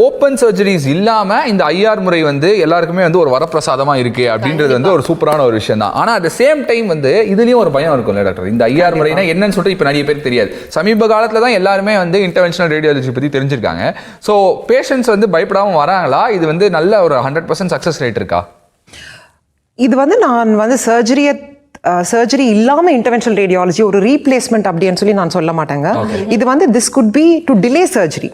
Open surgeries இல்லாம இந்த IR முறை வந்து எல்லாருக்குமே வந்து ஒரு வரப்பிரசாதமா இருக்கு அப்படின்றது வந்து ஒரு சூப்பரான ஒரு விஷயம் தான். ஆனா அட் சேம் டைம் வந்து இதுலயும் ஒரு பயம் இருக்கும்ல டாக்டர், இந்த ஐஆர் முறைனா என்னன்னு சொல்லிட்டு இப்ப நிறைய பேருக்கு தெரியாது. சமீப காலத்துல தான் எல்லாருமே வந்து இன்டர்வென்ஷனல் ரேடியாலஜி பத்தி தெரிஞ்சிருக்காங்க. ஸோ பேஷண்ட்ஸ் வந்து பயப்படாம வராங்களா? இது வந்து நல்ல ஒரு 100% சக்சஸ் ரேட் இருக்கா? இது வந்து நான் வந்து சர்ஜரி இல்லாம இன்டர்வென்ஷனல் ரேடியாலஜி ஒரு ரீப்ளேஸ்மெண்ட் அப்படின்னு சொல்லி நான் சொல்ல மாட்டேங்க. இது வந்து this could be to delay surgery.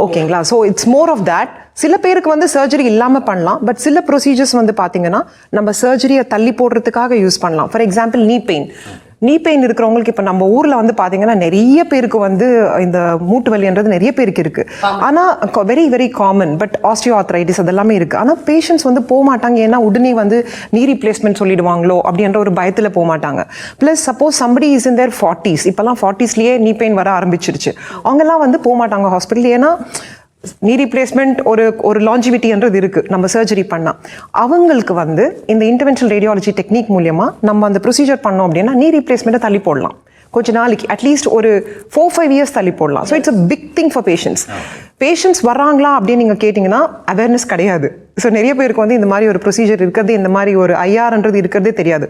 ஓகேங்களா? So it's more of that. சில பேருக்கு வந்து சர்ஜரி இல்லாமல் பண்ணலாம், பட் சில ப்ரொசீஜர்ஸ் வந்து பார்த்தீங்கன்னா நம்ம சர்ஜரியை தள்ளி போடுறதுக்காக யூஸ் பண்ணலாம். ஃபார் எக்ஸாம்பிள் நீ பெயின் இருக்கிறவங்களுக்கு இப்போ நம்ம ஊரில் வந்து பார்த்தீங்கன்னா நிறைய பேருக்கு வந்து இந்த மூட்டு வலின்றது நிறைய பேருக்கு இருக்கு. ஆனால் very very common. But osteo arthritis அதெல்லாமே இருக்கு. ஆனால் பேஷண்ட்ஸ் வந்து போக மாட்டாங்க. ஏன்னா உடனே வந்து நீ ரீப்ளேஸ்மெண்ட் சொல்லிடுவாங்களோ அப்படின்ற ஒரு பயத்தில் போக மாட்டாங்க. Plus suppose somebody is in their 40s, இப்போல்லாம் 40ஸ்லேயே நீ பெயின் வர ஆரம்பிச்சிருச்சு, அவங்கெல்லாம் வந்து போக மாட்டாங்க ஹாஸ்பிட்டல். ஏன்னா நீ ரீப்ளேஸ்மெண்ட் ஒரு லாஞ்சிவிட்டின்றது இருக்கு நம்ம சர்ஜரி பண்ணா. அவங்களுக்கு வந்து இந்த இன்டர்வென்ஷனல் ரேடியாலஜி டெக்னிக் மூலியமா நம்ம அந்த ப்ரொசீஜர் பண்ணோம் அப்படின்னா நீ ரீப்ளேஸ்மெண்ட்டை தள்ளி போடலாம். கொஞ்ச நாளைக்கு அட்லீஸ்ட் ஒரு 4-5 இயர்ஸ் தள்ளி போடலாம். So it's a big thing for patients வர்றாங்களா அப்படின்னு நீங்கள் கேட்டிங்கன்னா அவேர்னஸ் கிடையாது. ஸோ நிறைய பேருக்கு வந்து இந்த மாதிரி ஒரு ப்ரொசீஜர் இருக்கிறது, இந்த மாதிரி ஒரு ஐஆர்ன்றது இருக்கிறதே தெரியாது.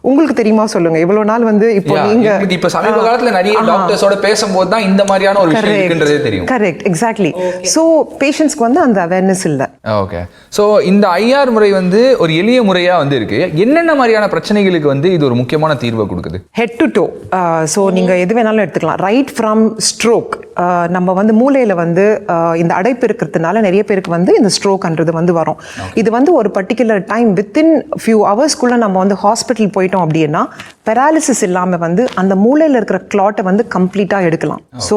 உங்களுக்கு தெரியுமா சொல்லுங்க? இவ்வளவு நாள் வந்து இப்போ நீங்க இப்ப சமீப காலத்துல நிறைய டாக்டர்ஸோட பேசும்போது தான் இந்த மாதிரியான ஒரு விஷயம் இருக்குன்றதே தெரியும். Correct, exactly. ஸோ பேஷண்ட்ஸ்க்கு வந்து அந்த அவேர்னஸ் இல்லை. ஓகே. ஸோ இந்த ஐஆர் முறை வந்து ஒரு எளிய முறையா வந்து இருக்கு. என்னென்ன மாதிரியான பிரச்சனைகளுக்கு வந்து இது ஒரு முக்கியமான தீர்வை கொடுக்குது? Head to to. ஸோ நீங்க எது வேணாலும் எடுத்துக்கலாம். ரைட் ஃப்ரம் ஸ்ட்ரோக், நம்ம வந்து மூளையில வந்து இந்த அடைப்பு இருக்கிறதுனால நிறைய பேருக்கு வந்து இந்த ஸ்ட்ரோக்ன்றது வந்து வரும். இது வந்து ஒரு பர்டிகுலர் டைம் வித்தின் ஃபியூ ஹவர்ஸ்க்குள்ள நம்ம வந்து ஹாஸ்பிட்டல் போயிட்டோம் அப்படின்னா பெராலிசிஸ் இல்லாமல் வந்து அந்த மூளையில் இருக்கிற கிளாட்டை வந்து கம்ப்ளீட்டாக எடுக்கலாம். So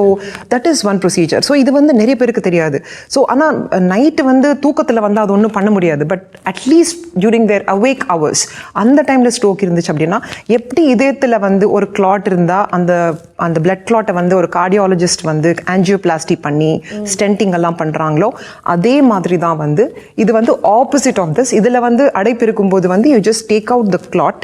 that is one procedure. So இது வந்து நிறைய பேருக்கு தெரியாது. ஸோ ஆனால் நைட்டு வந்து தூக்கத்தில் வந்து அது ஒன்றும் பண்ண முடியாது. But atleast during their awake hours அந்த டைமில் ஸ்ட்ரோக் இருந்துச்சு அப்படின்னா எப்படி இதயத்தில் வந்து ஒரு கிளாட் இருந்தால் அந்த பிளட் கிளாட்டை வந்து ஒரு கார்டியாலஜிஸ்ட் வந்து ஆஞ்சியோபிளாஸ்டி பண்ணி ஸ்டென்டிங் எல்லாம் பண்ணுறாங்களோ அதே மாதிரி தான் வந்து இது வந்து ஆப்போசிட் ஆஃப் திஸ். இதில் வந்து அடைப்பு இருக்கும்போது வந்து you just take out the clot,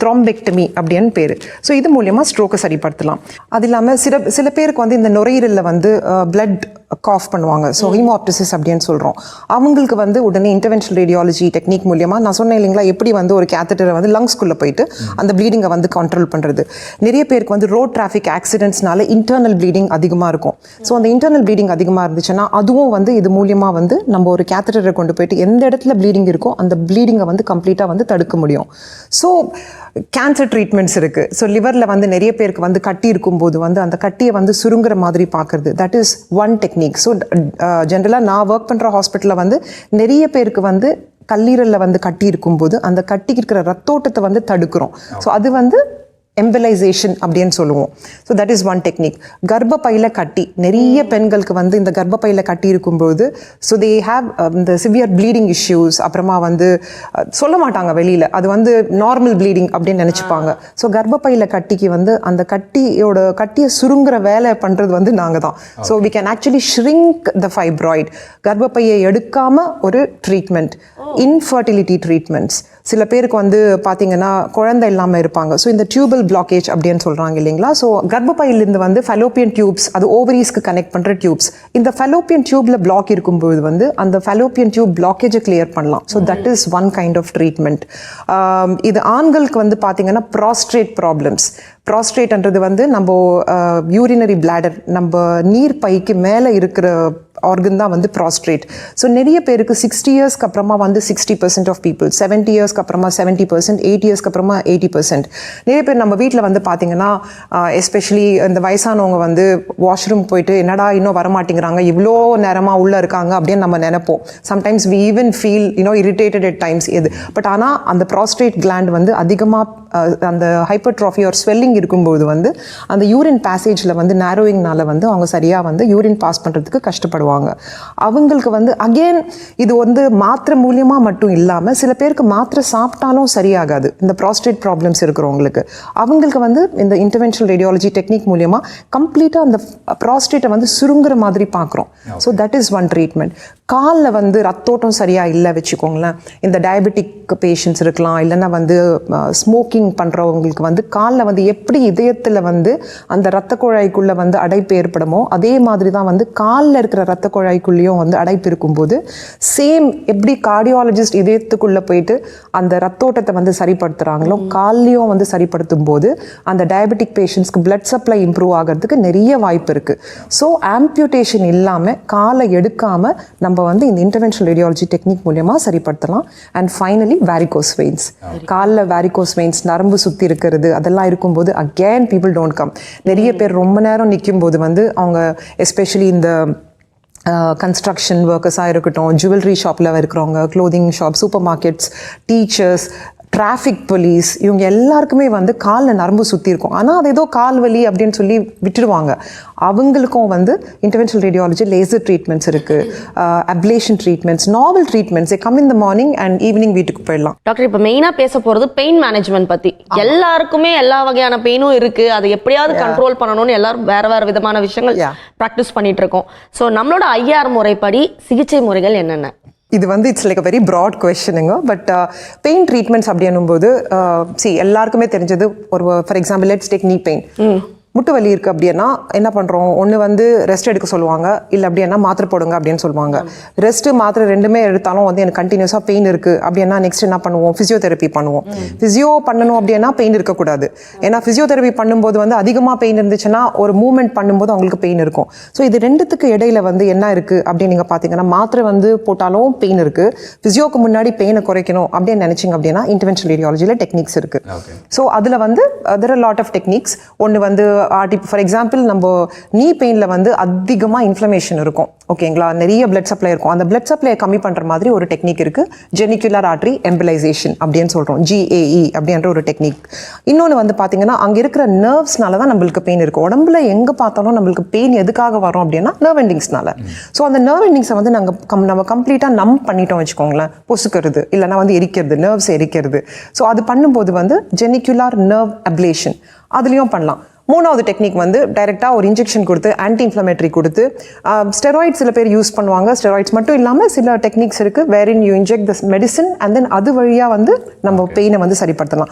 thrombectomy அப்படின்னு பேர். ஸோ இது மூலியமாக ஸ்ட்ரோக்கை சரிப்படுத்தலாம். அது இல்லாமல் சில பேருக்கு வந்து இந்த நுரையீரலில் வந்து பிளட் காஃப் பண்ணுவாங்க. ஸோ ஹீமோப்டிசிஸ் அப்படின்னு சொல்கிறோம். அவங்களுக்கு வந்து உடனே இன்டர்வென்ஷனல் ரேடியாலஜி டெக்னிக் மூலியமாக நான் சொன்னேன் இல்லைங்களா, எப்படி வந்து ஒரு கேத்தட்டரை வந்து லங்ஸ்குள்ளே போயிட்டு அந்த ப்ளீடிங்கை வந்து கண்ட்ரோல் பண்ணுறது. நிறைய பேருக்கு வந்து ரோட் டிராஃபிக் ஆக்சிடென்ட்ஸ்னால இன்டர்னல் ப்ளீடிங் அதிகமாக இருக்கும். ஸோ அந்த இன்டர்னல் ப்ளீடிங் அதிகமாக இருந்துச்சுன்னா அதுவும் வந்து இது மூலியமாக வந்து நம்ம ஒரு கேத்தட்டரை கொண்டு போயிட்டு எந்த இடத்துல ப்ளீடிங் இருக்கோ அந்த ப்ளீடிங்கை வந்து கம்ப்ளீட்டாக வந்து தடுக்க முடியும். ஸோ கேன்சர் ட்ரீட்மெண்ட்ஸ் இருக்குது. ஸோ லிவரில் வந்து நிறைய பேருக்கு வந்து கட்டி இருக்கும்போது வந்து அந்த கட்டியை வந்து சுருங்குற மாதிரி பார்க்குறது, that is one technique. So ஜென்ரலாக நான் ஒர்க் பண்ணுற ஹாஸ்பிட்டலில் வந்து நிறைய பேருக்கு வந்து கல்லீரலில் வந்து கட்டி இருக்கும்போது அந்த கட்டிக்கு இருக்கிற ரத்தோட்டத்தை வந்து தடுக்கிறோம். ஸோ அது வந்து எம்பலைசேஷன் அப்படின்னு சொல்லுவோம். So that is one technique. கர்ப்பப்பையில் கட்டி நிறைய பெண்களுக்கு வந்து இந்த கர்ப்பப்பையில் கட்டி இருக்கும்போது ஸோ தே ஹாவ் இந்த சிவியர் ப்ளீடிங் இஷ்யூஸ். அப்புறமா வந்து சொல்ல மாட்டாங்க வெளியில், அது வந்து நார்மல் ப்ளீடிங் அப்படின்னு நினச்சிப்பாங்க. ஸோ கர்ப்பப்பையில் கட்டிக்கு வந்து அந்த கட்டியை சுருங்குற வேலை பண்ணுறது வந்து நாங்கள் தான். So we can actually shrink the fibroid. கர்ப்பப்பையை எடுக்காமல் ஒரு ட்ரீட்மெண்ட். Infertility treatments. சில பேருக்கு வந்து பார்த்தீங்கன்னா குழந்தை இல்லாமல் இருப்பாங்க. ஸோ இந்த டியூபல் பிளாக்கேஜ் அப்படின்னு சொல்கிறாங்க இல்லைங்களா. ஸோ கர்ப்பப்பையிலிருந்து வந்து ஃபெலோப்பியன் டியூப்ஸ், அது ஓவரீஸ்க்கு கனெக்ட் பண்ணுற டியூப்ஸ். இந்த ஃபெலோப்பியன் டியூப்ல பிளாக் இருக்கும்போது வந்து அந்த ஃபெலோப்பியன் டியூப் பிளாக்கேஜை கிளியர் பண்ணலாம். So that is one kind of treatment. இது ஆண்களுக்கு வந்து பார்த்தீங்கன்னா ப்ராஸ்ட்ரேட் ப்ராப்ளம்ஸ். ப்ராஸ்ட்ரேட்ன்றது வந்து நம்ம யூரினரி பிளாடர், நம்ம நீர் பைக்கு மேலே இருக்கிற ஆர்கன் தான் வந்து ப்ராஸ்ட்ரேட். ஸோ நிறைய பேருக்கு 60 இயர்ஸ்க்கு அப்புறமா வந்து 60% ஆஃப் பீப்புள், 70 இயர்ஸ்க்கு அப்புறமா 70%, 8 இயர்ஸ்க்கு அப்புறமா 80%. நிறைய பேர் நம்ம வீட்டில் வந்து பார்த்தீங்கன்னா எஸ்பெஷலி இந்த வயசானவங்க வந்து வாஷ்ரூம் போயிட்டு என்னடா இன்னும் வரமாட்டேங்கிறாங்க, இவ்வளோ நேரமாக உள்ளே இருக்காங்க அப்படின்னு நம்ம நினைப்போம். Sometimes we even feel irritated at times இது. பட் ஆனால் அந்த ப்ராஸ்ட்ரேட் கிளாண்ட் வந்து அதிகமாக அந்த ஹைப்பர்ட்ராஃபி ஆர் ஸ்வெல்லிங் இருக்கும்போது வந்து அந்த யூரின் பேசேஜில் வந்து நேரோயிங்னால வந்து அவங்க சரியாக வந்து யூரின் பாஸ் பண்ணுறதுக்கு கஷ்டப்படுவாங்க. அவங்களுக்கு வந்து அகெயின் இது வந்து மாத்திரை மூலியமாக மட்டும் இல்லாமல் சில பேருக்கு மாத்திரை சாப்பிட்டாலும் சரியாகாது. இந்த ப்ராஸ்டேட் ப்ராப்ளம்ஸ் இருக்கிறவங்களுக்கு அவங்களுக்கு வந்து இந்த இன்டர்வென்ஷனல் ரேடியாலஜி டெக்னிக் மூலியமாக கம்ப்ளீட்டாக அந்த ப்ராஸ்டேட்டை வந்து சுருங்குற மாதிரி பார்க்குறோம். So that is one treatment. காலில் வந்து ரத்தோட்டம் சரியாக இல்லை வச்சுக்கோங்களேன், இந்த டயபெட்டிக் பேஷண்ட்ஸ் இருக்கலாம், இல்லைன்னா வந்து ஸ்மோக்கிங் பண்ணுறவங்களுக்கு வந்து காலில் வந்து எப்படி இதயத்தில் வந்து அந்த இரத்த குழாய்க்குள்ளே வந்து அடைப்பு ஏற்படுமோ அதே மாதிரி தான் வந்து காலில் இருக்கிற இரத்த குழாய்க்குள்ளேயும் வந்து அடைப்பு இருக்கும்போது சேம் எப்படி கார்டியாலஜிஸ்ட் இதயத்துக்குள்ளே போயிட்டு அந்த ரத்தோட்டத்தை வந்து சரிப்படுத்துகிறாங்களோ கால்லையும் வந்து சரிப்படுத்தும் போது அந்த டயபெட்டிக் பேஷண்ட்ஸ்க்கு பிளட் சப்ளை இம்ப்ரூவ் ஆகிறதுக்கு நிறைய வாய்ப்பு இருக்குது. ஸோ ஆம்பியூட்டேஷன் இல்லாமல் காலை எடுக்காமல் நம்ம வந்து இந்த இன்டர்வென்ஷனல் ரேடியாலஜி டெக்னிக் மூலமாக சரிப்படுத்தலாம். அண்ட் ஃபைனலி வேரிகோஸ் வெயின்ஸ், காலில் வேரிகோஸ் வெயின்ஸ் நரம்பு சுற்றி இருக்கிறது அதெல்லாம் இருக்கும்போது அகேன் பீப்புள் டோன்ட் கம். நிறைய பேர் ரொம்ப நேரம் நிற்கும் போது வந்து அவங்க எஸ்பெஷலி இந்த கன்ஸ்ட்ரக்ஷன் ஒர்க்கர்ஸாக இருக்கட்டும், ஜுவல்லரி ஷாப்பில் இருக்கிறவங்க, clothing shop, super markets, teachers, traffic police, இவங்க எல்லாருக்குமே வந்து காலில் நரம்பு சுற்றி இருக்கும். ஆனால் அது ஏதோ கால் வலி அப்படின்னு சொல்லி விட்டுடுவாங்க. அவங்களுக்கும் வந்து இன்டர்வென்ஷனல் ரேடியாலஜி லேசர் ட்ரீட்மெண்ட்ஸ் இருக்குது, ablation treatments, novel treatments. Come in the morning and evening வீட்டுக்கு போயிடலாம். டாக்டர், இப்போ மெயினாக பேச போகிறது பெயின் மேனேஜ்மெண்ட் பற்றி. எல்லாருக்குமே எல்லா வகையான பெயினும் இருக்குது, அதை எப்படியாவது கண்ட்ரோல் பண்ணணும்னு எல்லாரும் வேறு விதமான விஷயங்கள் ப்ராக்டிஸ் பண்ணிட்டு இருக்கோம். ஸோ நம்மளோட ஐஆர் முறைப்படி சிகிச்சை முறைகள் என்னென்ன? இது வந்து it's like a very broad கொஸ்டினுங்க. பட் பெயின் ட்ரீட்மெண்ட்ஸ் அப்படின்னும்போது எல்லாருக்குமே தெரிஞ்சது, ஒரு for example let's take knee pain. முட்டு வலி இருக்குது அப்படின்னா என்ன பண்ணுறோம், ஒன்று வந்து ரெஸ்ட் எடுக்க சொல்லுவாங்க, இல்லை அப்படின்னா மாத்திரை போடுங்க அப்படின்னு சொல்லுவாங்க. ரெஸ்ட்டு மாத்திரை ரெண்டுமே எடுத்தாலும் வந்து எனக்கு கண்டினியூஸாக பெயின் இருக்குது அப்படின்னா நெக்ஸ்ட் என்ன பண்ணுவோம், ஃபிசியோதெரப்பி பண்ணுவோம். ஃபிசியோ பண்ணணும் அப்படின்னா பெயின் இருக்கக்கூடாது. ஏன்னா ஃபிசியோதெரப்பி பண்ணும்போது வந்து அதிகமாக பெயின் இருந்துச்சுன்னா ஒரு மூவ்மெண்ட் பண்ணும்போது அவங்களுக்கு பெயின் இருக்கும். ஸோ இது ரெண்டுத்துக்கு இடையில வந்து என்ன இருக்குது அப்படின்னு நீங்கள் பார்த்தீங்கன்னா, மாத்திரை வந்து போட்டாலும் பெயின் இருக்குது, ஃபிசியோக்கு முன்னாடி பெயினை குறைக்கணும் அப்படின்னு நினச்சிங்க அப்படின்னா இன்டர்வென்ஷனல் ரேடியாலஜியில் டெக்னிக்ஸ் இருக்குது. ஸோ அதில் வந்து there are lot of techniques. ஒன்று வந்து ஃபார் எக்ஸாம்பிள் நம்ம நீ பெயினில் வந்து அதிகமாக இன்ஃப்ளமேஷன் இருக்கும், ஓகேங்களா, நிறைய பிளட் சப்ளை இருக்கும். அந்த பிளட் சப்ளையை கம்மி பண்ணுற மாதிரி ஒரு டெக்னிக் இருக்குது, ஜெனிகுலர் ஆர்டரி எம்பலைசேஷன் அப்படின்னு சொல்கிறோம், GAE அப்படின்ற ஒரு டெக்னிக். இன்னொன்று வந்து பார்த்தீங்கன்னா அங்கே இருக்கிற நர்வ்ஸ்னால தான் நம்மளுக்கு பெயின் இருக்குது. உடம்புல எங்கே பார்த்தாலும் நம்மளுக்கு பெயின் எதுக்காக வரும் அப்படின்னா நர்வ் எண்டிங்ஸ்னால. ஸோ அந்த நர்வ் எண்டிங்ஸை வந்து நம்ம கம்ப்ளீட்டாக நம் பண்ணிட்டோம் வச்சுக்கோங்களேன், பொசுக்கிறது இல்லைனா வந்து எரிக்கிறது, நர்வ்ஸ் எரிக்கிறது. ஸோ அது பண்ணும்போது வந்து ஜெனிகுலர் நர்வ் அப்லேஷன் அதுலேயும் பண்ணலாம். மூணாவது டெக்னிக் வந்து டைரெக்டாக ஒரு இன்ஜெக்ஷன் கொடுத்து ஆன்டி இன்ஃப்ளமேட்டரி கொடுத்து, ஸ்டெராய்ட்ஸ் சில பேர் யூஸ் பண்ணுவாங்க. ஸ்டெராய்ட்ஸ் மட்டும் இல்லாமல் சில டெக்னிக்ஸ் இருக்குது wherein you inject the medicine and then அது வழியாக வந்து நம்ம பெயினை வந்து சரிப்படுத்தலாம்.